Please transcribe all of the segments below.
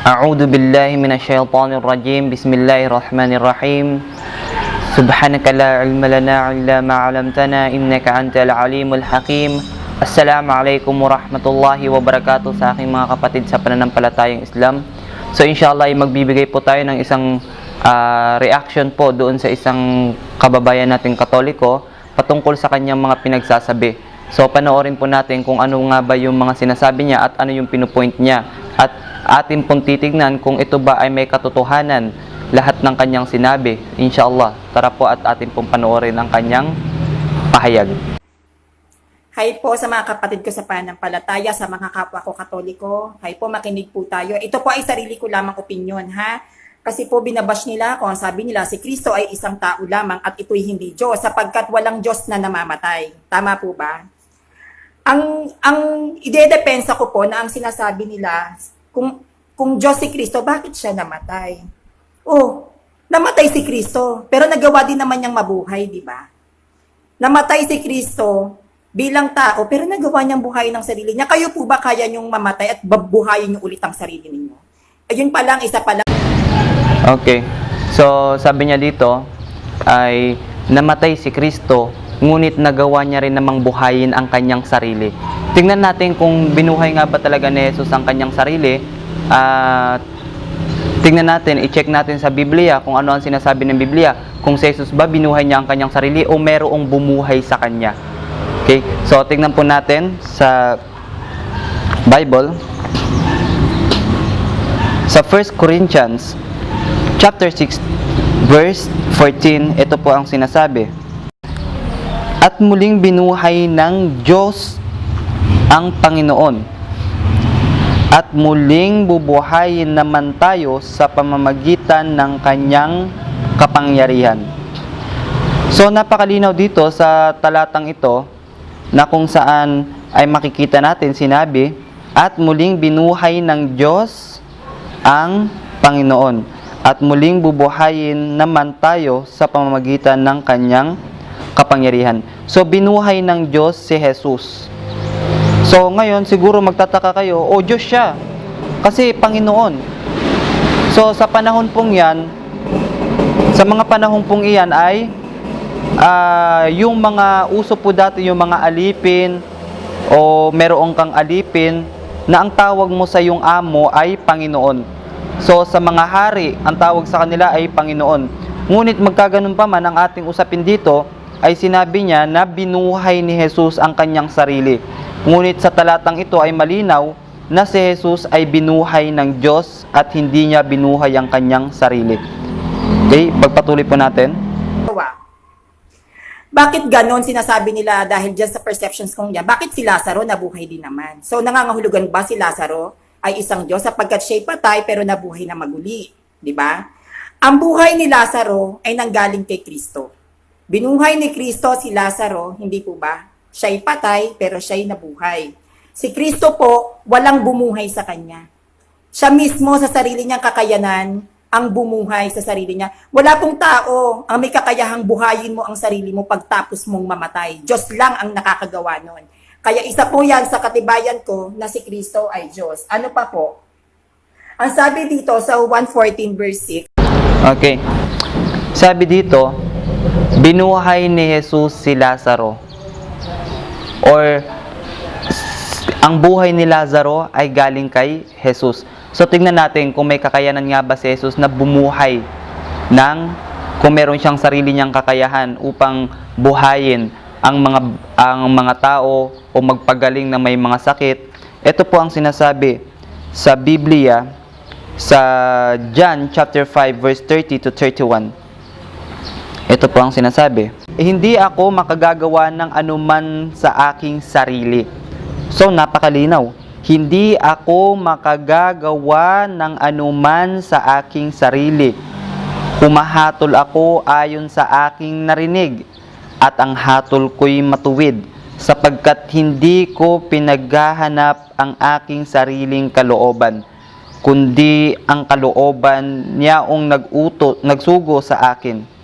A'udzu billahi minasyaitonir rajim. Bismillahirrahmanirrahim. Subhanaka la ilma lana illa ma 'allamtana innaka antal alimul hakim. Assalamualaikum warahmatullahi wabarakatuh sa aking mga kapatid sa pananampalatayang Islam. So inshallah ay magbibigay po tayo ng isang reaction po doon sa isang kababayan nating Katoliko patungkol sa kanyang mga pinagsasabi. So panoorin po natin kung ano nga ba yung mga sinasabi niya at ano yung pinupoint niya. At atin pong titignan kung ito ba ay may katotohanan lahat ng kanyang sinabi. Inshallah, tara po at atin pong panoorin ang kanyang pahayag. Hi po sa mga kapatid ko sa pananampalataya, sa mga kapwa ko Katoliko. Hi po, makinig po tayo. Ito po ay sarili ko lamang opinyon, ha? Kasi po binabash nila ako, ang sabi nila, si Kristo ay isang tao lamang at ito'y hindi Diyos sapagkat walang Diyos na namamatay. Tama po ba? Ang idedepensa ko po na ang sinasabi nila, kung Diyos si Kristo, bakit siya namatay? Oh, namatay si Kristo, pero nagawa din naman niyang mabuhay, di ba? Namatay si Kristo bilang tao, pero nagawa niyang buhayin ng sarili niya. Kayo po ba kaya niyong mamatay at babuhayin niyo ulit ang sarili ninyo? Ayun pa lang, isa pa lang. Okay. So, sabi niya dito ay namatay si Kristo, ngunit nagawa niya rin namang buhayin ang kanyang sarili. Tingnan natin kung binuhay nga ba talaga ni Jesus ang kanyang sarili. Tingnan natin, i-check natin sa Biblia kung ano ang sinasabi ng Biblia. Kung si Jesus ba binuhay niya ang kanyang sarili o merong bumuhay sa kanya. Okay? So, tingnan po natin sa Bible. Sa 1 Corinthians chapter 6 verse 14, ito po ang sinasabi. At muling binuhay ng Diyos ang Panginoon. At muling bubuhayin naman tayo sa pamamagitan ng kanyang kapangyarihan. So napakalinaw dito sa talatang ito na kung saan ay makikita natin sinabi, at muling binuhay ng Diyos ang Panginoon. At muling bubuhayin naman tayo sa pamamagitan ng kanyang kapangyarihan. So binuhay ng Diyos si Jesus. So ngayon siguro magtataka kayo, o Diyos siya, kasi Panginoon. So sa panahon pong yan, sa mga panahon pong iyan ay yung mga uso po dati, yung mga alipin o meron kang alipin na ang tawag mo sa yung amo ay Panginoon. So sa mga hari, ang tawag sa kanila ay Panginoon. Ngunit magkaganon pa man ang ating usapin dito, ay sinabi niya na binuhay ni Jesus ang kanyang sarili. Ngunit sa talatang ito ay malinaw na si Jesus ay binuhay ng Diyos at hindi niya binuhay ang kanyang sarili. Okay, pagpatuloy po natin. Bakit ganon sinasabi nila dahil dyan sa perceptions kong yan? Bakit si Lazaro nabuhay din naman? So nangangahulugan ba si Lazaro ay isang Diyos sapagkat siya'y patay pero nabuhay na maguli? Di ba? Ang buhay ni Lazaro ay nanggaling kay Kristo. Binuhay ni Kristo si Lazaro, hindi po ba? Siya'y patay, pero siya'y nabuhay. Si Kristo po, walang bumuhay sa kanya. Siya mismo sa sarili niyang kakayanan, ang bumuhay sa sarili niya. Wala pong tao ang may kakayahang buhayin mo ang sarili mo pagtapos mong mamatay. Diyos lang ang nakakagawa nun. Kaya isa po yan sa katibayan ko na si Kristo ay Diyos. Ano pa po? Ang sabi dito sa 1:14 verse 6. Okay. Sabi dito, binuhay ni Jesus si Lazaro. Or ang buhay ni Lazaro ay galing kay Jesus. So tingnan natin kung may kakayanan nga ba si Jesus na bumuhay kung meron siyang sarili niyang kakayahan upang buhayin ang mga tao o magpagaling na may mga sakit. Ito po ang sinasabi sa Biblia sa John chapter 5 verse 30 to 31. Ito po ang sinasabi. Hindi ako makagagawa ng anuman sa aking sarili. So, napakalinaw. Hindi ako makagagawa ng anuman sa aking sarili. Humahatol ako ayon sa aking narinig, at ang hatol ko'y matuwid, sapagkat hindi ko pinaghahanap ang aking sariling kalooban, kundi ang kalooban niyaong nagsugo sa akin.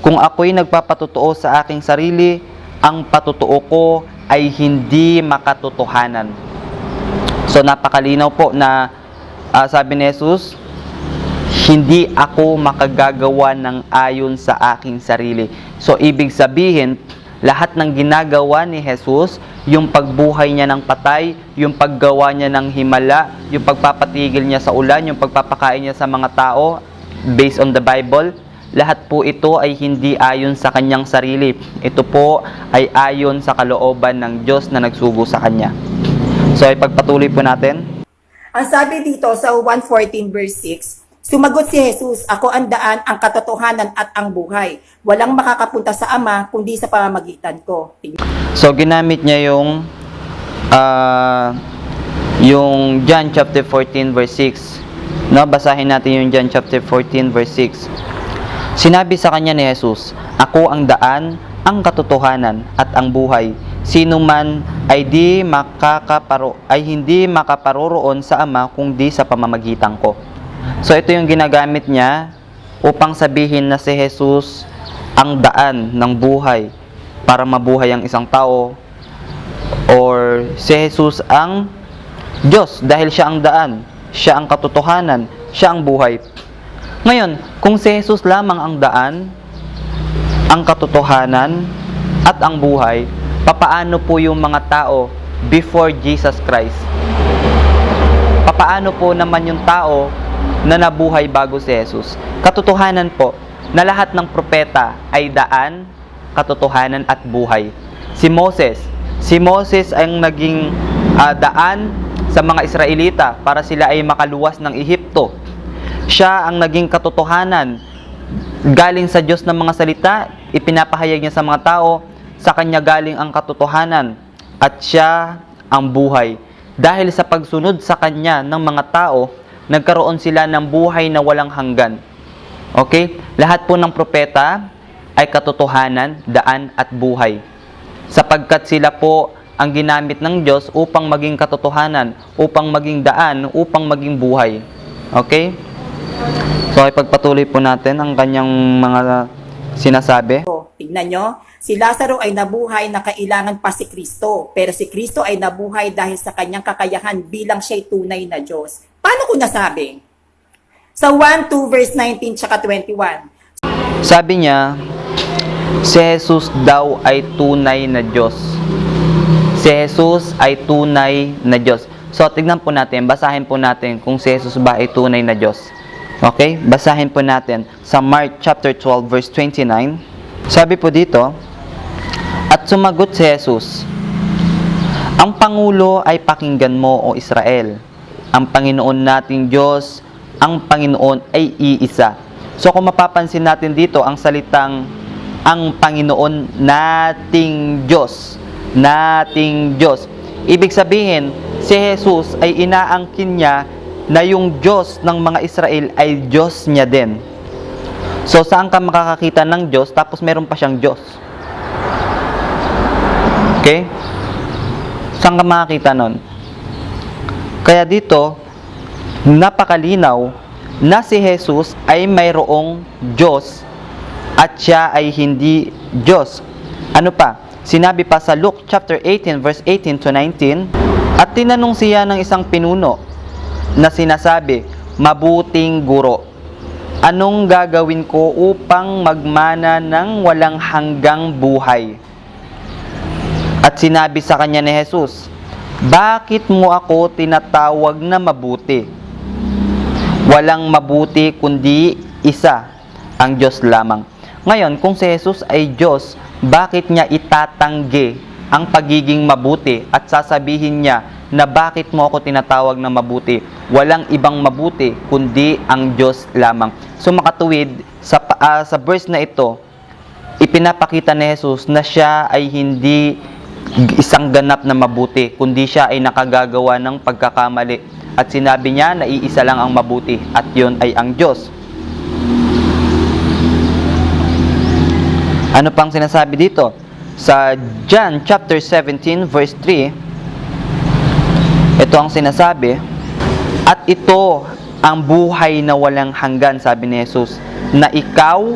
Kung ako'y nagpapatotoo sa aking sarili, ang patotoo ko ay hindi makatotohanan. So napakalinaw po na sabi ni Jesus, hindi ako makagagawa ng ayon sa aking sarili. So, ibig sabihin, lahat ng ginagawa ni Jesus, yung pagbuhay niya ng patay, yung paggawa niya ng himala, yung pagpapatigil niya sa ulan, yung pagpapakain niya sa mga tao, based on the Bible, lahat po ito ay hindi ayon sa kanyang sarili. Ito po ay ayon sa kalooban ng Diyos na nagsugo sa kanya. So, ipagpatuloy po natin. Ang sabi dito sa 1:14 verse 6, sumagot si Jesus, ako ang daan, ang katotohanan at ang buhay. Walang makakapunta sa Ama kundi sa pamamagitan ko. So, ginamit niya yung John chapter 14 verse 6. No, basahin natin yung John chapter 14 verse 6. Sinabi sa kanya ni Jesus, ako ang daan, ang katotohanan at ang buhay. Sino man ay hindi makaparoroon sa Ama kundi sa pamamagitan ko. So ito yung ginagamit niya upang sabihin na si Jesus ang daan ng buhay para mabuhay ang isang tao, or si Jesus ang Diyos dahil siya ang daan, siya ang katotohanan, siya ang buhay. Ngayon, kung si Jesus lamang ang daan, ang katotohanan at ang buhay, papaano po yung mga tao before Jesus Christ? Papaano po naman yung tao na nabuhay bago si Jesus? Katotohanan po na lahat ng propeta ay daan, katotohanan at buhay. Si Moses ang naging daan sa mga Israelita para sila ay makaluwas ng Ehipto. Siya ang naging katotohanan galing sa Diyos ng mga salita, ipinapahayag niya sa mga tao, sa kanya galing ang katotohanan at siya ang buhay. Dahil sa pagsunod sa kanya ng mga tao, nagkaroon sila ng buhay na walang hanggan. Okay? Lahat po ng propeta ay katotohanan, daan at buhay. Sapagkat sila po ang ginamit ng Diyos upang maging katotohanan, upang maging daan, upang maging buhay. Okay? So, ipagpatuloy po natin ang kanyang mga sinasabi. Tignan nyo, si Lazaro ay nabuhay na kailangan pa si Kristo. Pero si Kristo ay nabuhay dahil sa kanyang kakayahan bilang siya'y tunay na Diyos. Paano ko nasabi? Sa 1, 2, verse 19, tsaka 21. Sabi niya, si Jesus daw ay tunay na Diyos. Si Jesus ay tunay na Diyos. So, tignan po natin, basahin po natin kung si Jesus ba ay tunay na Diyos. Okay? Basahin po natin sa Mark chapter 12 verse 29. Sabi po dito, at sumagot si Jesus, ang Pangulo ay pakinggan mo, o Israel. Ang Panginoon nating Diyos, ang Panginoon ay iisa. So kung mapapansin natin dito, ang salitang ang Panginoon nating Diyos. Nating Diyos. Ibig sabihin, si Jesus ay inaangkin niya na yung Diyos ng mga Israel ay Diyos niya din. So, saan ka makakakita ng Diyos tapos meron pa siyang Diyos? Okay? Saan ka makakita nun? Kaya dito, napakalinaw na si Jesus ay mayroong Diyos at siya ay hindi Diyos. Ano pa? Sinabi pa sa Luke chapter 18 verse 18 to 19, at tinanong siya ng isang pinuno na sinasabi, mabuting guro, anong gagawin ko upang magmana ng walang hanggang buhay? At sinabi sa kanya ni Jesus, bakit mo ako tinatawag na mabuti? Walang mabuti kundi isa, ang Diyos lamang. Ngayon, kung si Jesus ay Diyos, bakit niya itatanggi ang pagiging mabuti at sasabihin niya na bakit mo ako tinatawag na mabuti? Walang ibang mabuti kundi ang Diyos lamang. So makatuwid, sa verse na ito, ipinapakita ni Jesus na siya ay hindi isang ganap na mabuti, kundi siya ay nakagagawa ng pagkakamali. At sinabi niya na iisa lang ang mabuti at yun ay ang Diyos. Ano pang sinasabi dito? Sa John chapter 17 verse 3, ito ang sinasabi, at ito ang buhay na walang hanggan, sabi ni Jesus, na ikaw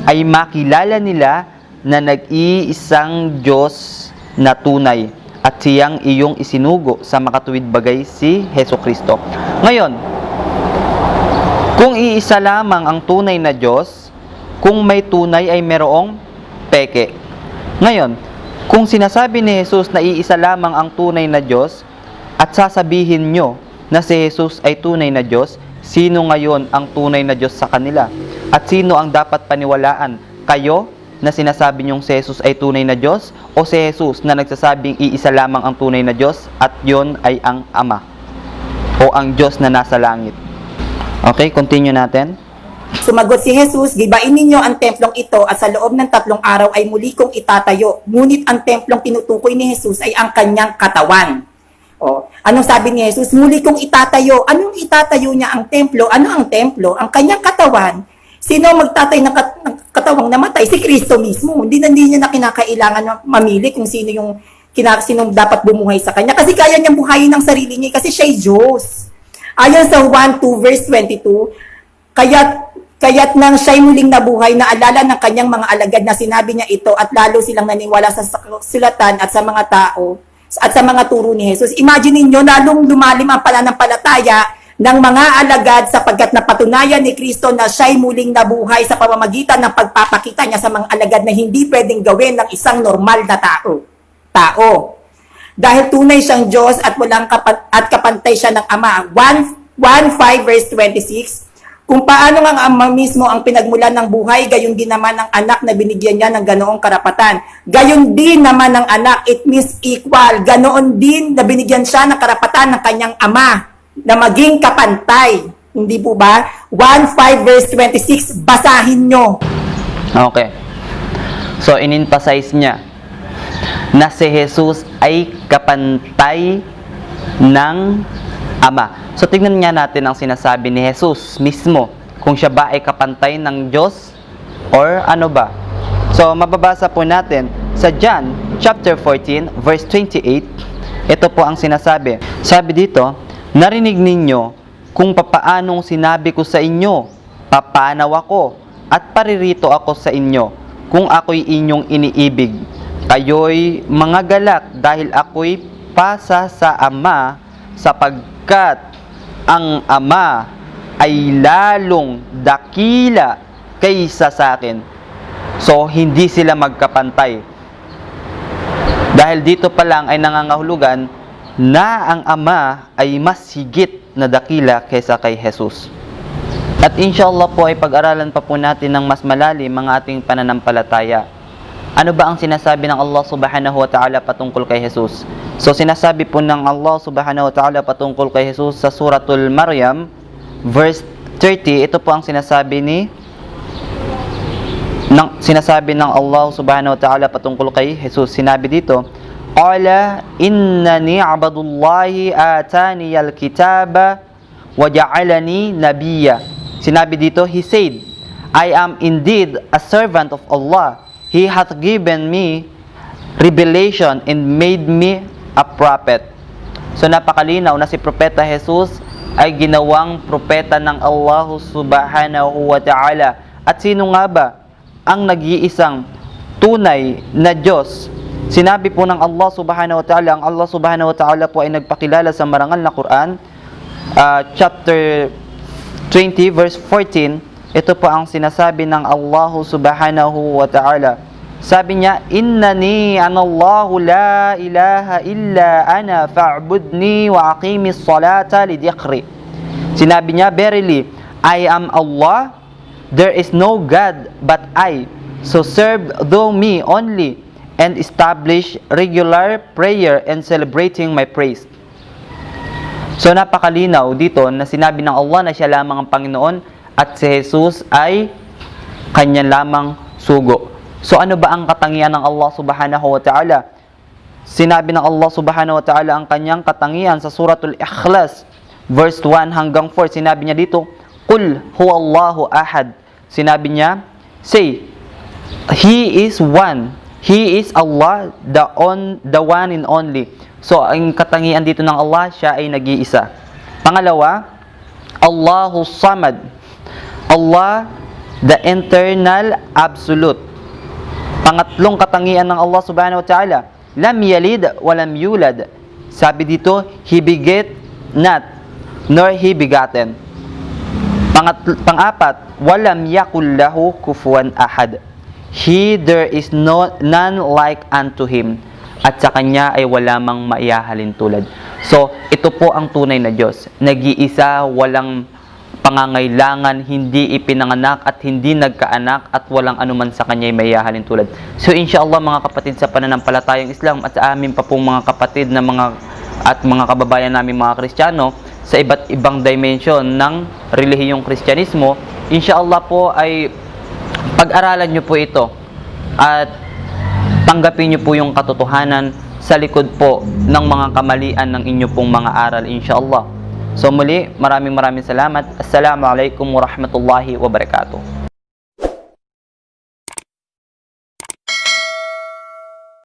ay makilala nila na nag-iisang Diyos na tunay at siyang iyong isinugo sa makatuwid bagay si Hesukristo. Ngayon, Kung iisa lamang ang tunay na Diyos, kung may tunay ay merong peke. Ngayon, kung sinasabi ni Jesus na iisa lamang ang tunay na Diyos at sasabihin nyo na si Jesus ay tunay na Diyos, sino ngayon ang tunay na Diyos sa kanila? At sino ang dapat paniwalaan? Kayo na sinasabi nyong si Jesus ay tunay na Diyos o si Jesus na nagsasabing iisa lamang ang tunay na Diyos at yon ay ang Ama o ang Diyos na nasa langit? Okay, continue natin. Sumagot si Jesus, gibain ninyo ang templong ito at sa loob ng 3 araw ay muli kong itatayo. Ngunit ang templong tinutukoy ni Jesus ay ang kanyang katawan. O, anong sabi ni Jesus? Muli kong itatayo. Anong itatayo niya ang templo? Ano ang templo? Ang kanyang katawan. Sino magtatay ng katawang namatay? Si Kristo mismo. Hindi niya na kinakailangan mamili kung sino yung sinong dapat bumuhay sa kanya. Kasi kaya niyang buhayin ang sarili niya kasi siya ay Diyos. Ayon sa 1:2 verse 22, kaya't nang siya'y muling nabuhay, naalala ng kanyang mga alagad na sinabi niya ito at lalo silang naniwala sa sulatan at sa mga tao at sa mga turo ni Jesus. Imagine niyo lalong lumalim ang pananampalataya ng mga alagad sapagkat napatunayan ni Kristo na siya'y muling nabuhay sa pamamagitan ng pagpapakita niya sa mga alagad na hindi pwedeng gawin ng isang normal na tao. Dahil tunay siyang Diyos at walang kapantay siya ng Ama. 1:5 verse 26. Kung paano ang Ama mismo ang pinagmulan ng buhay, gayon din naman ang anak na binigyan niya ng ganoong karapatan. Gayon din naman ang anak, it means equal. Ganoon din na binigyan siya ng karapatan ng kanyang Ama na maging kapantay. Hindi po ba? 1:5 verse 26, basahin nyo. Okay. So, in-emphasize niya na si Jesus ay kapantay ng Ama. So, tignan nga natin ang sinasabi ni Jesus mismo. Kung siya ba ay kapantay ng Diyos or ano ba? So, mababasa po natin sa John chapter 14 verse 28. Ito po ang sinasabi. Sabi dito, narinig ninyo kung papaanong sinabi ko sa inyo, papanaw ako at paririto ako sa inyo kung ako'y inyong iniibig. Kayo'y mga galak dahil ako'y pasa sa Ama sapagkat ang Ama ay lalong dakila kaysa sa akin. So, hindi sila magkapantay. Dahil dito pa lang ay nangangahulugan na ang Ama ay mas higit na dakila kaysa kay Jesus. At inshallah po ay pag-aralan pa po natin ng mas malalim mga ating pananampalataya. Ano ba ang sinasabi ng Allah subhanahu wa ta'ala patungkol kay Jesus? So sinasabi po ng Allah subhanahu wa ta'ala patungkol kay Jesus sa suratul Maryam verse 30. Ito po ang sinasabi ng Allah subhanahu wa ta'ala patungkol kay Jesus. Sinabi dito, Qala innani abdullahi ataniyal kitaba wa ja'alani nabiyya. Sinabi dito, he said, I am indeed a servant of Allah. He hath given me revelation and made me a prophet. So napakalinaw na si Propeta Jesus ay ginawang propeta ng Allah subhanahu wa ta'ala. At sino nga ba ang nag-iisang tunay na Diyos? Sinabi po ng Allah subhanahu wa ta'ala, ang Allah subhanahu wa ta'ala po ay nagpakilala sa marangal na Quran, chapter 20 verse 14. Ito po ang sinasabi ng Allah subhanahu wa ta'ala. Sabi niya, Innani anallahu la ilaha illa ana fa'budni wa aqimis salata lidhikri. Sinabi niya, verily, I am Allah, there is no God but I. So serve thou me only and establish regular prayer and celebrating my praise. So napakalinaw dito na sinabi ng Allah na siya lamang ang Panginoon at si Jesus ay kanya lamang sugo. So ano ba ang katangian ng Allah subhanahu wa ta'ala? Sinabi ng Allah subhanahu wa ta'ala ang kanyang katangian sa suratul Ikhlas verse 1 hanggang 4. Sinabi niya dito, Qul huwallahu ahad. Sinabi niya, say, He is one. He is Allah, the one and only. So ang katangian dito ng Allah, siya ay nag-iisa. Pangalawa, Allahu Samad. Allah, the eternal absolute. Pangatlong katangian ng Allah subhanahu wa ta'ala, lam yalid wa lam yulad. Sabi dito, He beget not, nor He begotten. Pang-apat, walam yakul lahu kufuwan ahad. There is none like unto him. At sa kanya ay wala mang maihahalin tulad. So, ito po ang tunay na Diyos. Nag-iisa, walang pangangailangan, hindi ipinanganak at hindi nagkaanak at walang anuman sa kanya ay maihahalin tulad. So, inshallah mga kapatid sa pananampalatayang Islam at sa amin pa pong mga kapatid na mga kababayan namin mga Kristiyano sa iba't ibang dimension ng relihiyong Kristyanismo, inshallah po ay pag-aralan nyo po ito at tanggapin nyo po yung katotohanan sa likod po ng mga kamalian ng inyo pong mga aral, inshallah. So muli, maraming salamat. Assalamualaikum warahmatullahi wabarakatuh.